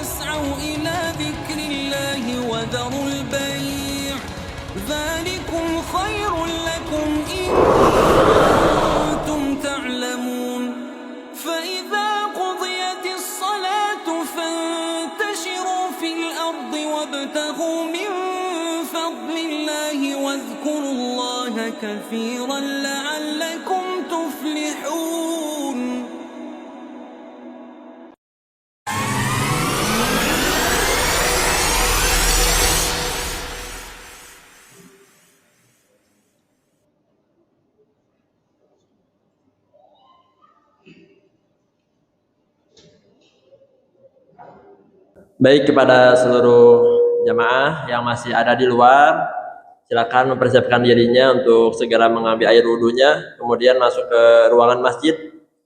واسعوا إلى ذكر الله وذروا البيع ذلكم خير لكم إن كنتم تعلمون فإذا قضيت الصلاة فانتشروا في الأرض وابتغوا من فضل الله واذكروا الله كثيرا لعلكم تفلحون. Baik, kepada seluruh jamaah yang masih ada di luar, silakan mempersiapkan dirinya untuk segera mengambil air wudhunya, kemudian masuk ke ruangan masjid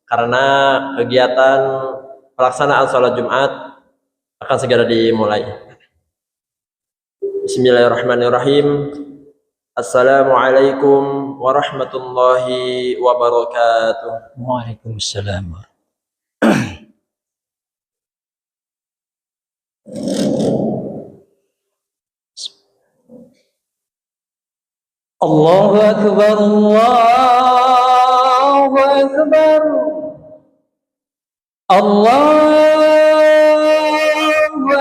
karena kegiatan pelaksanaan sholat Jumat akan segera dimulai. Bismillahirrahmanirrahim. Assalamualaikum warahmatullahi wabarakatuh. Waalaikumsalam. Allahu Akbar, Allahu Akbar, Allahu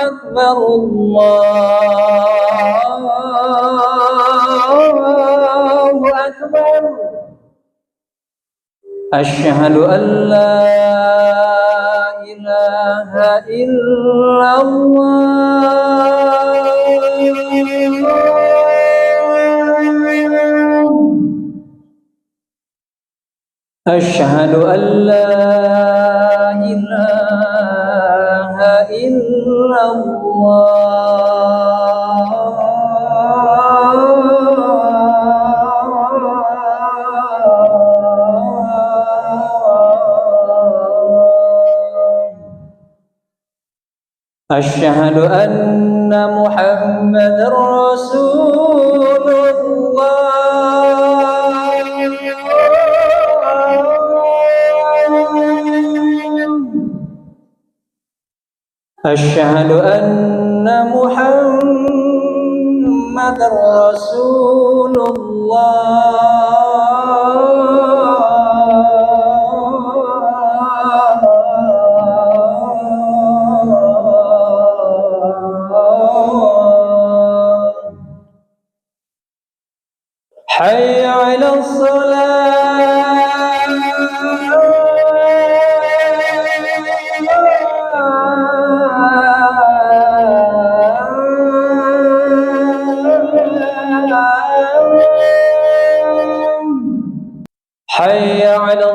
Akbar, Allahu Akbar. Asyhadu an la ilaha illallah. أشهد أن لا إله إلا الله. أشهد أن محمدا رسول الله. أشهد أن محمدا رسول الله. حي على حي على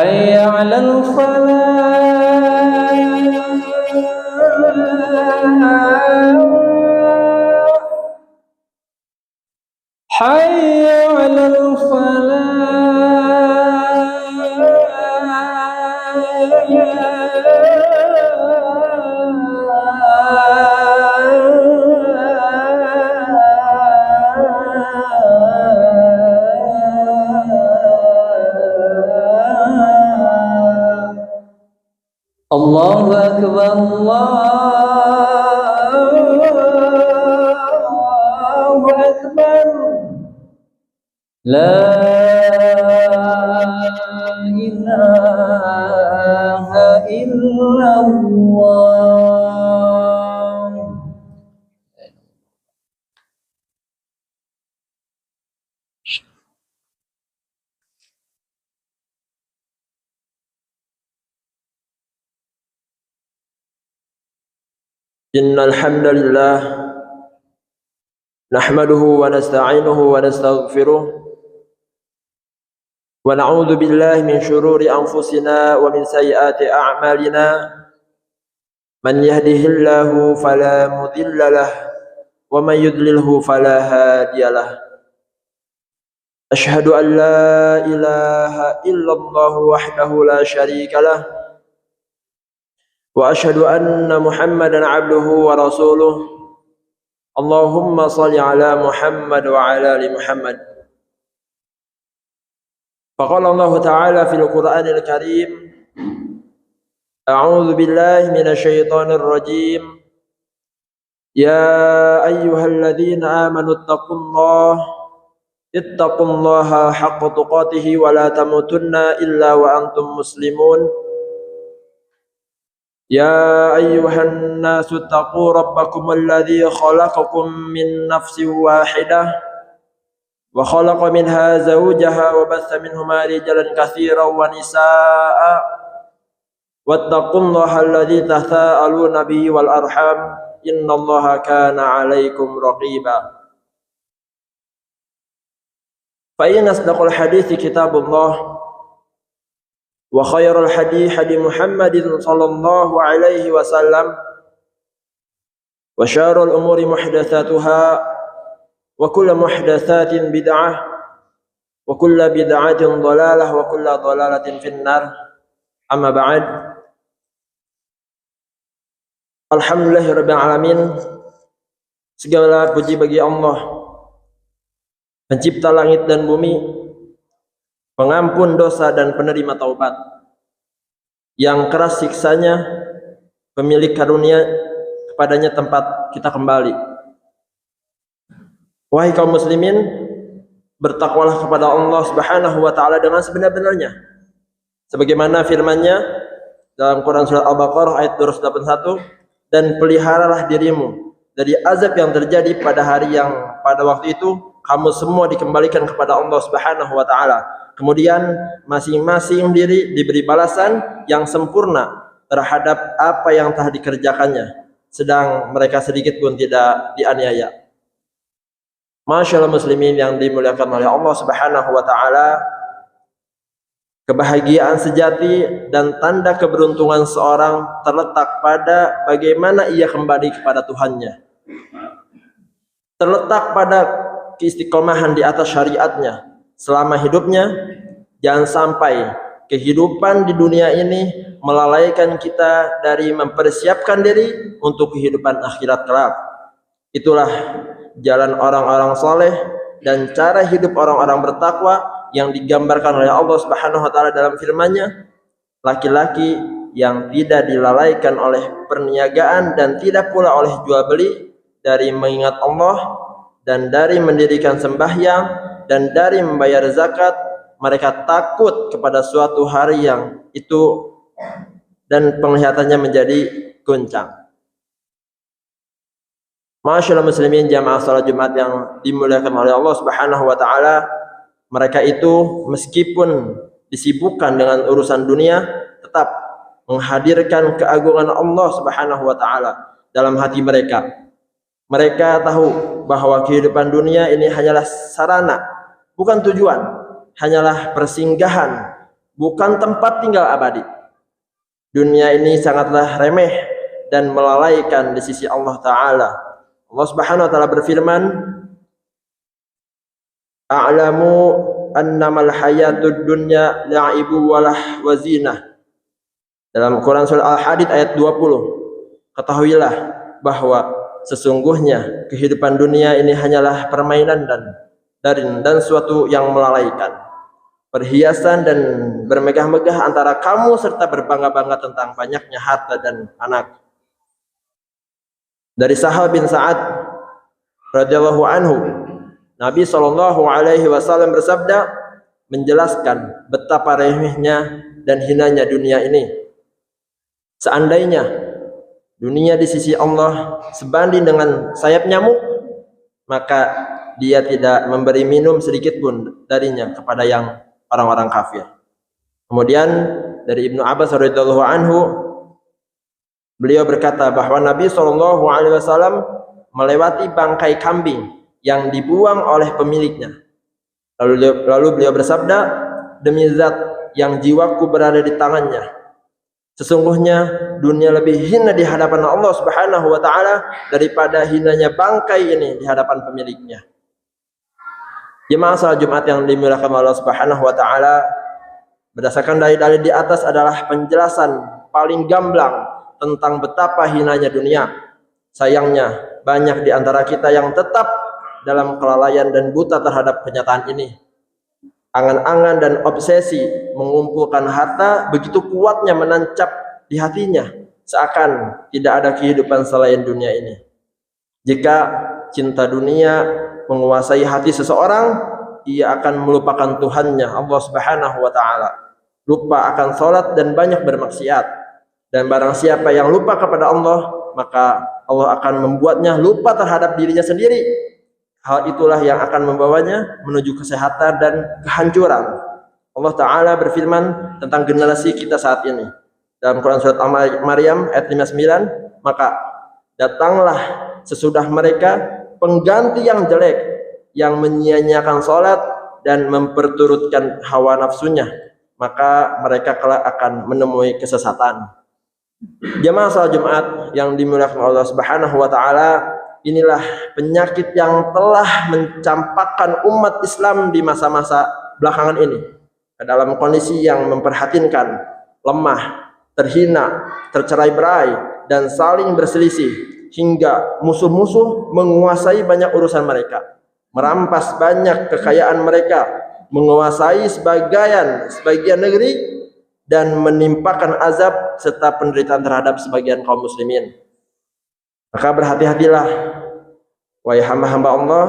حي على حي على الله أكبر، الله أكبر. لا إله إلا الله. Innal hamdalillah nahmaduhu wa nasta'inuhu wa nastaghfiruh wa na'udzu billahi min shururi anfusina wa min sayyiati a'malina. Man yahdihillahu fala mudilla lahu wa man yudlilhu fala hadiyalah. أشهد أن لا إله إلا الله وحده لا شريك له وأشهد أن محمدا عبده ورسوله اللهم صل على محمد وعلى آل محمد. فقال الله تعالى في القرآن الكريم أعوذ بالله من الشيطان الرجيم يا أيها الذين آمنوا اتقوا الله حق تقاته ولا تموتن إلا وأنتم مسلمون يا أيها الناس اتقوا ربكم الذي خلقكم من نفس واحدة وخلق منها زوجها وبث منهما رجالا كثيرا ونساء واتقوا الله الذي تساءلون به والأرحام إن الله كان عليكم رقيبا. فإن أصدق الحديث كتاب الله وخير الحديث حديث محمد صلى الله عليه وسلم وشر الأمور محدثاتها وكل محدثات بدعة وكل بدعة ضلالة وكل ضلالة في النار. أما بعد. Alhamdulillahirabbil alamin. Segala puji bagi Allah, pencipta langit dan bumi, pengampun dosa dan penerima taubat, yang keras siksanya, pemilik karunia, kepadanya tempat kita kembali. Wahai kaum muslimin, bertakwalah kepada Allah Subhanahu wa taala dengan sebenar-benarnya. Sebagaimana firman-Nya dalam Quran surat Al-Baqarah ayat 281, dan peliharalah dirimu dari azab yang terjadi pada hari yang pada waktu itu kamu semua dikembalikan kepada Allah Subhanahu wa taala. Kemudian masing-masing diri diberi balasan yang sempurna terhadap apa yang telah dikerjakannya, sedang mereka sedikit pun tidak dianiaya. Masyaallah muslimin yang dimuliakan oleh Allah Subhanahu wa taala, kebahagiaan sejati dan tanda keberuntungan seorang terletak pada bagaimana ia kembali kepada Tuhannya. Terletak pada keistiqomahan di atas syariatnya selama hidupnya. Jangan sampai kehidupan di dunia ini melalaikan kita dari mempersiapkan diri untuk kehidupan akhirat kelak. Itulah jalan orang-orang saleh dan cara hidup orang-orang bertakwa yang digambarkan oleh Allah Subhanahu wa taala dalam firman-Nya, laki-laki yang tidak dilalaikan oleh perniagaan dan tidak pula oleh jual beli dari mengingat Allah dan dari mendirikan sembahyang dan dari membayar zakat. Mereka takut kepada suatu hari yang itu dan penglihatannya menjadi goncang. Masyaallah muslimin jamaah salat Jumat yang dimuliakan oleh Allah Subhanahu wa taala, mereka itu meskipun disibukkan dengan urusan dunia tetap menghadirkan keagungan Allah Subhanahu wa taala dalam hati mereka. Mereka tahu bahwa kehidupan dunia ini hanyalah sarana, bukan tujuan, hanyalah persinggahan, bukan tempat tinggal abadi. Dunia ini sangatlah remeh dan melalaikan di sisi Allah taala. Allah Subhanahu wa taala berfirman, A'lamu annamal hayatud dunya la'ibu walah wazinah. Dalam Quran surah Al-Hadid ayat 20. Ketahuilah bahwa sesungguhnya kehidupan dunia ini hanyalah permainan dan suatu yang melalaikan. Perhiasan dan bermegah-megah antara kamu serta berbangga-bangga tentang banyaknya harta dan anak. Dari Sahal bin Sa'ad radhiyallahu anhu, Nabi SAW bersabda menjelaskan betapa remehnya dan hinanya dunia ini. Seandainya dunia di sisi Allah sebanding dengan sayap nyamuk, maka dia tidak memberi minum sedikit pun darinya kepada yang orang-orang kafir. Kemudian dari Ibnu Abbas radhiyallahu anhu, beliau berkata bahwa Nabi SAW melewati bangkai kambing yang dibuang oleh pemiliknya. Lalu beliau bersabda, demi zat yang jiwaku berada di tangannya, sesungguhnya dunia lebih hina di hadapan Allah Subhanahu wa taala daripada hinanya bangkai ini di hadapan pemiliknya. Jemaah salat Jumat yang dimuliakan Allah Subhanahu wa taala, berdasarkan dalil-dalil di atas adalah penjelasan paling gamblang tentang betapa hinanya dunia. Sayangnya banyak di antara kita yang tetap dalam kelalaian dan buta terhadap kenyataan ini. Angan-angan dan obsesi mengumpulkan harta begitu kuatnya menancap di hatinya, seakan tidak ada kehidupan selain dunia ini. Jika cinta dunia menguasai hati seseorang, ia akan melupakan Tuhannya Allah Subhanahu wa taala, lupa akan salat dan banyak bermaksiat. Dan barang siapa yang lupa kepada Allah, maka Allah akan membuatnya lupa terhadap dirinya sendiri. Hal itulah yang akan membawanya menuju kesehatan dan kehancuran. Allah taala berfirman tentang generasi kita saat ini dalam Quran surat Al-Maryam ayat 59, maka datanglah sesudah mereka pengganti yang jelek, yang menyia-nyiakan salat dan memperturutkan hawa nafsunya, maka mereka kelak akan menemui kesesatan. Jemaah salat Jumat yang dimuliakan Allah Subhanahu wa taala, inilah penyakit yang telah mencampakkan umat Islam di masa-masa belakangan ini dalam kondisi yang memprihatinkan, lemah, terhina, tercerai-berai dan saling berselisih, hingga musuh-musuh menguasai banyak urusan mereka, merampas banyak kekayaan mereka, menguasai sebagian negeri, dan menimpakan azab serta penderitaan terhadap sebagian kaum muslimin. Maka berhati-hatilah wahai hamba-hamba Allah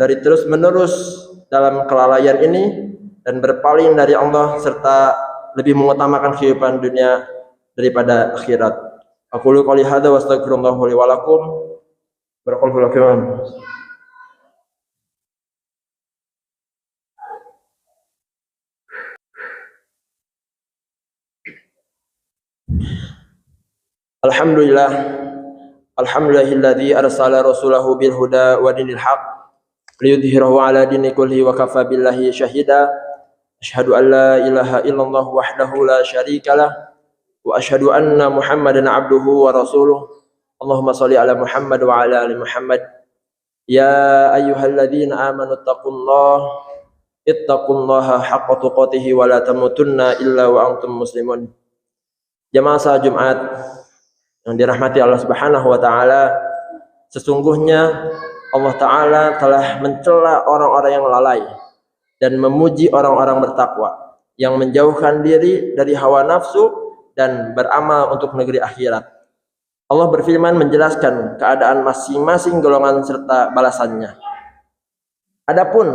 dari terus-menerus dalam kelalaian ini dan berpaling dari Allah serta lebih mengutamakan kehidupan dunia daripada akhirat. Aqulu qouli hadza wa astaghfirullah li wa lakum. Barakallahu lakum. Alhamdulillahilladzi arsala rasulahu bil huda wa dinil haq liyudhhirahu ala dini kulli wa kafa billahi syahida. Asyhadu an la ilaha illallah wahdahu la syarikalah wa asyhadu anna Muhammadan abduhu wa rasuluh. Allahumma shalli ala Muhammad wa ala ali Muhammad. Ya ayyuhalladzina amanu ittaqullaha haqqa tuqatih wa la tamutunna illa wa antum muslimun. Jemaah salat Jumat yang dirahmati Allah Subhanahu wa taala, sesungguhnya Allah taala telah mencela orang-orang yang lalai dan memuji orang-orang bertakwa yang menjauhkan diri dari hawa nafsu dan beramal untuk negeri akhirat. Allah berfirman menjelaskan keadaan masing-masing golongan serta balasannya. Adapun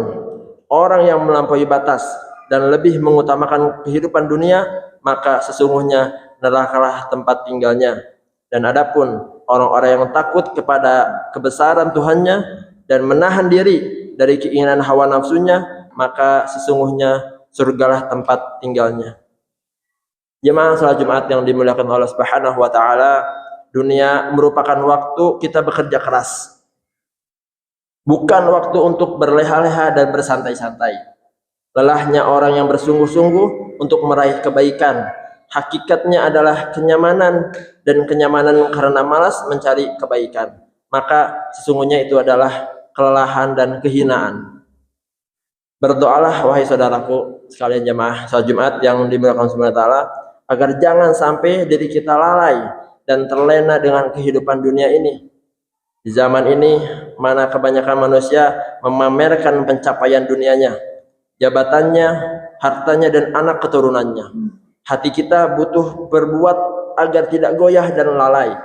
orang yang melampaui batas dan lebih mengutamakan kehidupan dunia, maka sesungguhnya nerakalah tempat tinggalnya. Dan adapun orang-orang yang takut kepada kebesaran Tuhannya dan menahan diri dari keinginan hawa nafsunya, maka sesungguhnya surgalah tempat tinggalnya. Jemaah salat Jumat yang dimuliakan Allah Subhanahu wa taala, dunia merupakan waktu kita bekerja keras. Bukan waktu untuk berleha-leha dan bersantai-santai. Lelahnya orang yang bersungguh-sungguh untuk meraih kebaikan, hakikatnya adalah kenyamanan, dan kenyamanan karena malas mencari kebaikan. Maka sesungguhnya itu adalah kelelahan dan kehinaan. Berdoalah wahai saudaraku sekalian jemaah salat Jumat yang dimuliakan Allah Subhanahu wa taala, agar jangan sampai diri kita lalai dan terlena dengan kehidupan dunia ini. Di zaman ini mana kebanyakan manusia memamerkan pencapaian dunianya, jabatannya, hartanya dan anak keturunannya. Hati kita butuh berbuat agar tidak goyah dan lalai.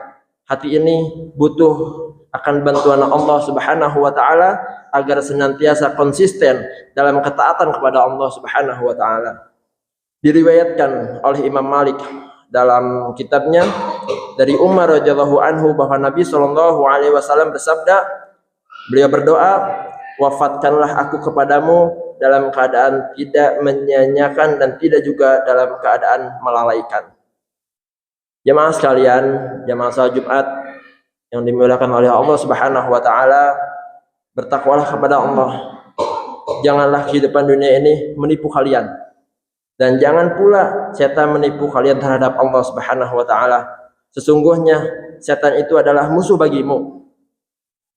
Hati ini butuh akan bantuan Allah Subhanahu wa taala agar senantiasa konsisten dalam ketaatan kepada Allah Subhanahu wa taala. Diriwayatkan oleh Imam Malik dalam kitabnya dari Umar radhiyallahu anhu bahwa Nabi sallallahu alaihi wasallam bersabda, beliau berdoa, wafatkanlah aku kepadamu dalam keadaan tidak menyia-nyiakan dan tidak juga dalam keadaan melalaikan. Jemaah sekalian, jemaah salat Jumat yang dimuliakan oleh Allah Subhanahu wa taala, bertakwalah kepada Allah. Janganlah kehidupan dunia ini menipu kalian. Dan jangan pula setan menipu kalian terhadap Allah Subhanahu wa taala. Sesungguhnya setan itu adalah musuh bagimu.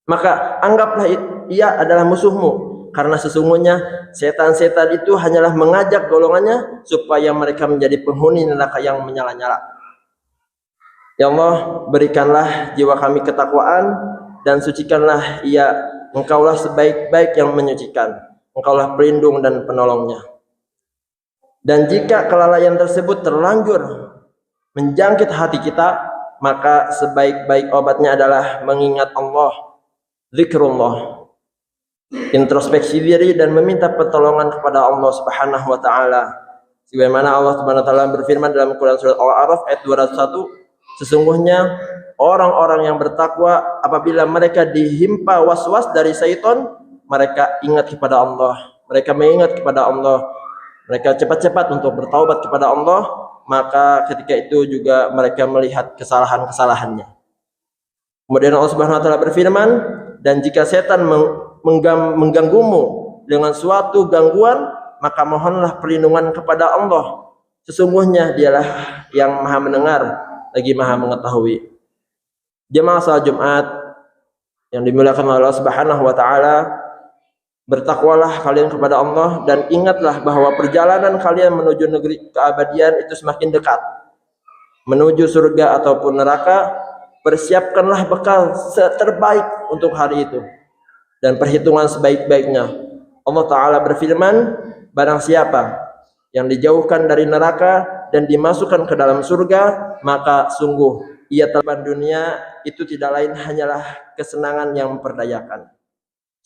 Maka anggaplah ia adalah musuhmu, karena sesungguhnya setan-setan itu hanyalah mengajak golongannya supaya mereka menjadi penghuni neraka yang menyala-nyala. Ya Allah, berikanlah jiwa kami ketakwaan dan sucikanlah ia. Engkaulah sebaik-baik yang menyucikan. Engkaulah pelindung dan penolongnya. Dan jika kelalaian tersebut terlanjur menjangkit hati kita, maka sebaik-baik obatnya adalah mengingat Allah, zikrullah, introspeksi diri dan meminta pertolongan kepada Allah Subhanahu wa taala. Sebagaimana Allah Subhanahu wa taala berfirman dalam Quran surat Al-A'raf ayat 201, sesungguhnya orang-orang yang bertakwa apabila mereka dihimpa was-was dari syaitan, mereka ingat kepada Allah, mereka mengingat kepada Allah, mereka cepat-cepat untuk bertaubat kepada Allah, maka ketika itu juga mereka melihat kesalahan-kesalahannya. Kemudian Allah Subhanahu wa taala berfirman, dan jika setan mengganggumu dengan suatu gangguan, maka mohonlah perlindungan kepada Allah. Sesungguhnya dialah yang maha mendengar lagi maha mengetahui. Jemaah salat Jumat yang dimuliakan Allah Subhanahu wa taala, bertakwalah kalian kepada Allah dan ingatlah bahwa perjalanan kalian menuju negeri keabadian itu semakin dekat. Menuju surga ataupun neraka, persiapkanlah bekal terbaik untuk hari itu dan perhitungan sebaik-baiknya. Allah Ta'ala berfirman, barang siapa yang dijauhkan dari neraka dan dimasukkan ke dalam surga, maka sungguh ia telah dunia itu tidak lain hanyalah kesenangan yang memperdayakan.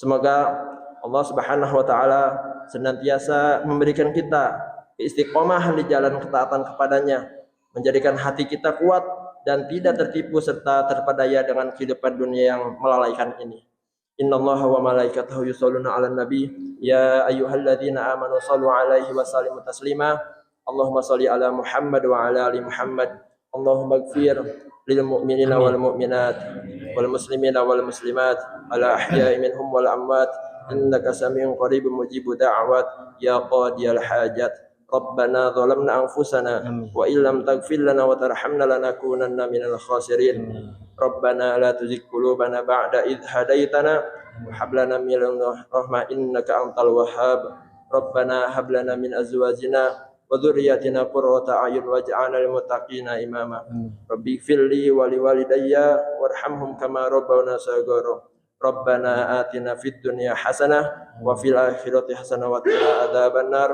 Semoga Allah Subhanahu wa taala senantiasa memberikan kita keistiqomahan di jalan ketaatan kepadanya, menjadikan hati kita kuat dan tidak tertipu serta terpedaya dengan kehidupan dunia yang melalaikan ini. Innallaha wa malaikatahu yusholluna 'alan nabi ya ayyuhalladzina amanu shallu 'alaihi wa sallimu taslima. Allahumma shalli 'ala Muhammad wa 'ala ali Muhammad. Allahumma ighfir lil mu'minina wal mu'minat wal muslimina wal muslimat ala ahya'i minhum wal amwat innaka samiun qaribun mujibud da'awat ya qadiyal hajat. Rabbana zalamna anfusana wa illam taghfir lana wa tarhamna lanakunanna minal khasirin. Rabbana la tuzigh qulubana ba'da idh hadaitana wa hab lana min ladunka rahmah innaka antal wahhab. Rabbana hab lana min azwajina wa dhurriyyatina qurrata a'yun waj'alna lil muttaqina imama. Rabbi ighfirli wa liwalidayya warhamhum kama rabbawna shaghira. Rabbana atina fid dunya hasanah wa fil akhirati hasanah wa qina adzabannar.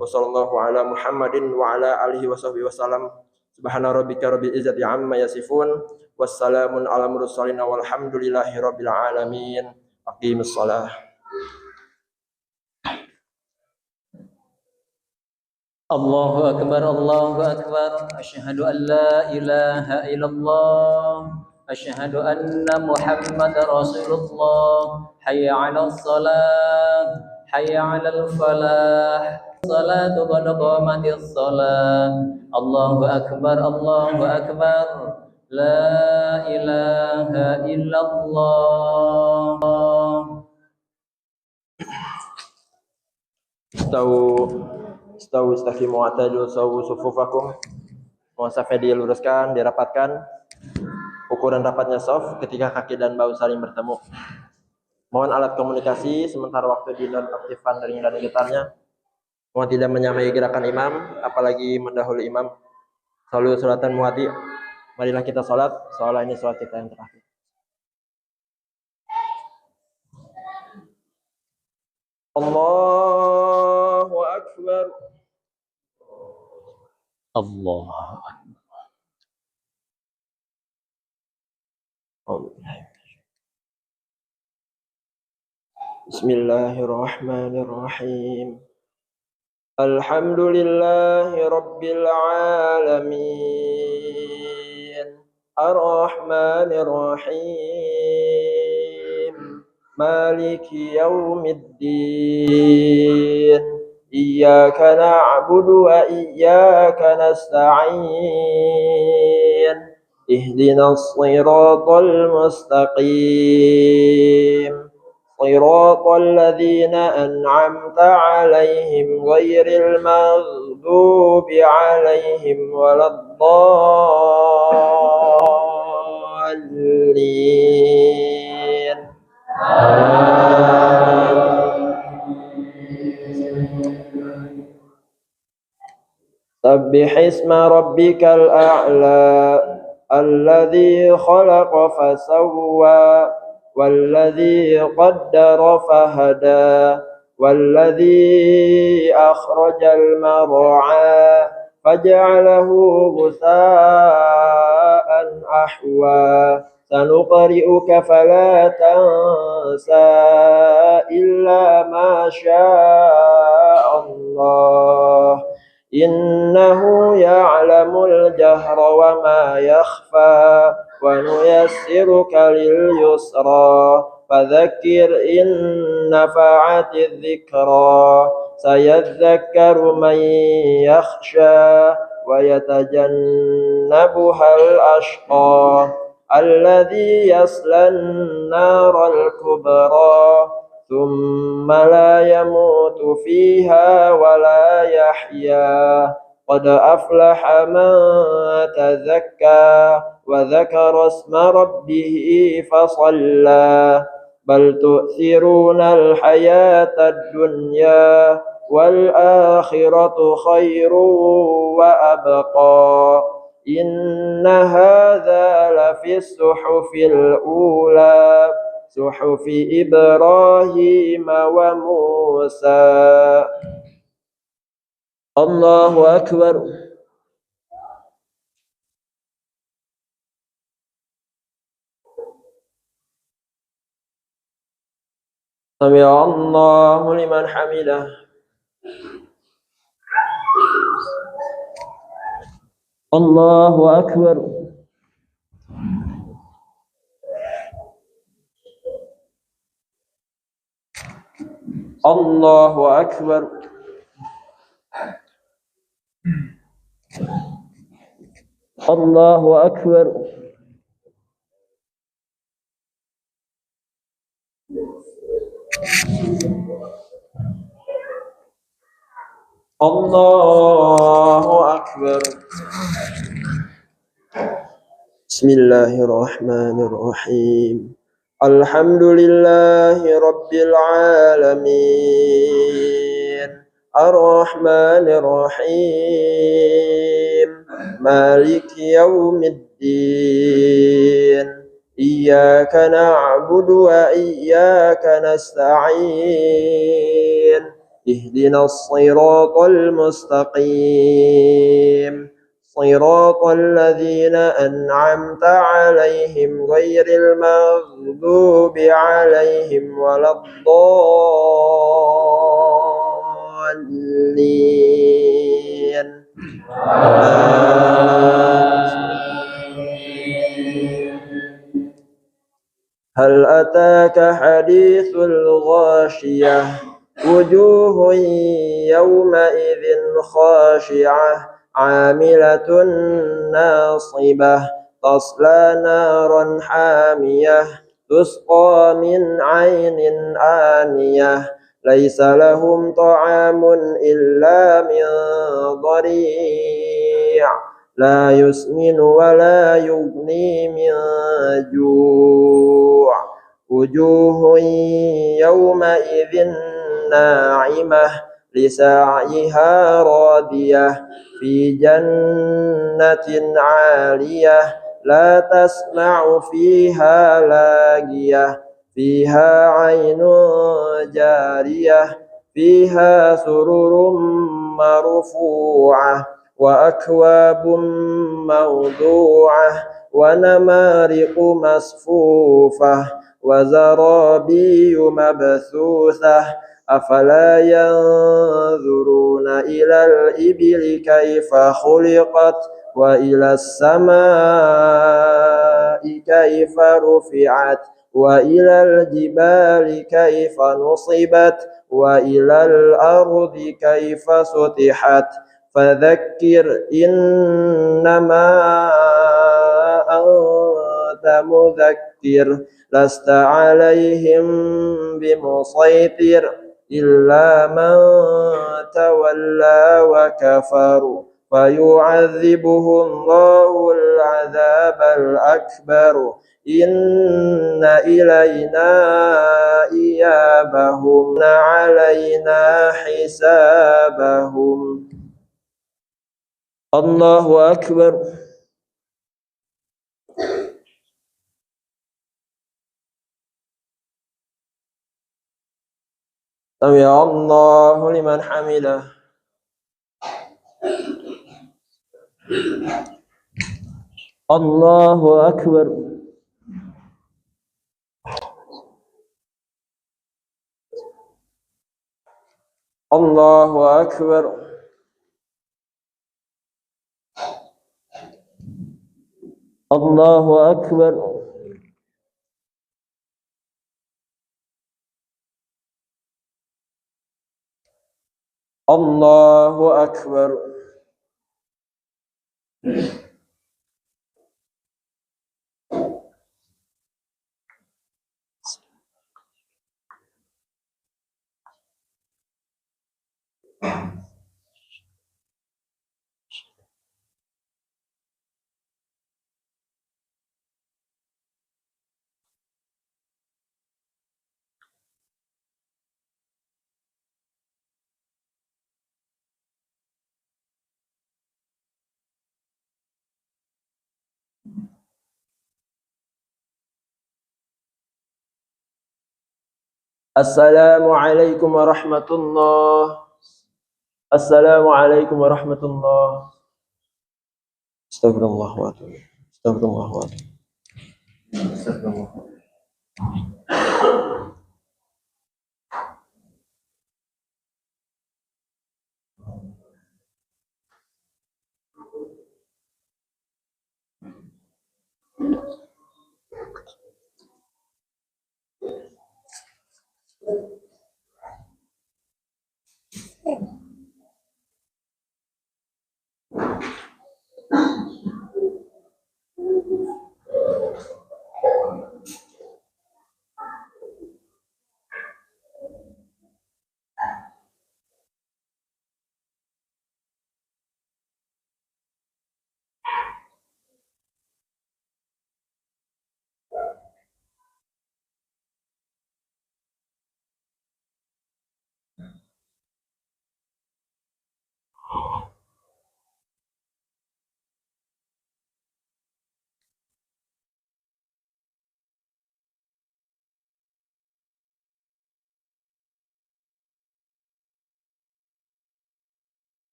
Wa sallallahu ala Muhammadin wa ala alihi wa sahbihi wasallam. Subhana rabbika rabbil izzati amma yasifun. Wassalamun ala mursalin walhamdulillahi rabbil alamin. Aqimus shalah. Allahu akbar, Allahu akbar. Asyhadu an la ilaha illallah. Asyhadu anna Muhammadar Rasulullah. Hayya 'alas shalah, hayya 'alal falah. Salatu qad qamatis shalah. Allahu akbar, Allahu akbar. La ilaha illallah. Istawu istaqimu wa'tadilu sawu sufufakum. Mohon safnya diluruskan, dirapatkan. Ukuran rapatnya soft ketika kaki dan bahu saling bertemu. Mohon alat komunikasi sementara waktu dinonaktifkan ring dan gitarnya. Mohon tidak menyamai gerakan imam, apalagi mendahului imam. Selalu salatan muati. Marilah kita salat, soalnya ini salat kita yang terakhir. Allahu akbar. Allah. Bismillahirrahmanirrahim. Alhamdulillahi rabbil alamin. Ar-Rahmanir Rahim. Maliki yaumiddin. Iyyaka na'budu wa iyyaka nasta'in. Ihdinas siratal mustaqim. Siratal ladzina an'amta 'alaihim ghairil maghdubi 'alaihim waladdallin. سبح اسم ربك الأعلى الذي خلق فسوى والذي قدر فهدى والذي أخرج المرعى فجعله غثاء أحوى سنقرئك فلا تنسى إلا ما شاء الله إنه يعلم الجهر وما يخفى ونيسرك لليسرى فذكر إن نفعت الذكرى سيذكر من يخشى ويتجنبها الأشقى الذي يصلى النار الكبرى ثم لا يموت فيها ولا يحيا قد أفلح من تزكى وذكر اسم ربه فصلى بل تؤثرون الحياة الدنيا والآخرة خير وأبقى إن هذا لفي الصحف الأولى صحف إبراهيم وموسى. الله أكبر. سمع الله لمن حمده. الله أكبر. الله أكبر. الله أكبر. الله أكبر. بسم الله الرحمن الرحيم الحمد لله رب العالمين الرحمن الرحيم مالك يوم الدين إياك نعبد وإياك نستعين اهدنا الصراط المستقيم صراط الذين أنعمت عليهم غير المغضوب عليهم ولا الضالين. هل أتاك حديث الغاشية وجوه يومئذ خاشعة عاملة ناصبة تصلى نارا حامية تسقى من عين آنية ليس لهم طعام إلا من ضريع لا يسمن ولا يغني من جوع وجوه يومئذ ناعمة لسعيها راضية في جنة عالية لا تسمع فيها لاغية فيها عين جارية فيها سرر مرفوعة وأكواب موضوعة ونمارق مصفوفة وزرابي مبثوثة أفلا ينظرون إلى الإبل كيف خلقت وإلى السماء كيف رفعت وإلى الجبال كيف نصبت وإلى الأرض كيف سطحت فذكر إنما أنت مذكر لست عليهم بمسيطر إلا من تولى وكفر فيعذبه الله العذاب الأكبر إن إلينا إيابهم علينا حسابهم. Allahu Akbar. Sami Allahu liman hamidah. Allahu Akbar. Allahu Akbar. Allahu Akbar. Allahu Akbar. Assalamualaikum warahmatullahi. Assalamualaikum warahmatullahi. Astagfirullah wa atubu. Astagfirullah wa atubu. Astagfirullah.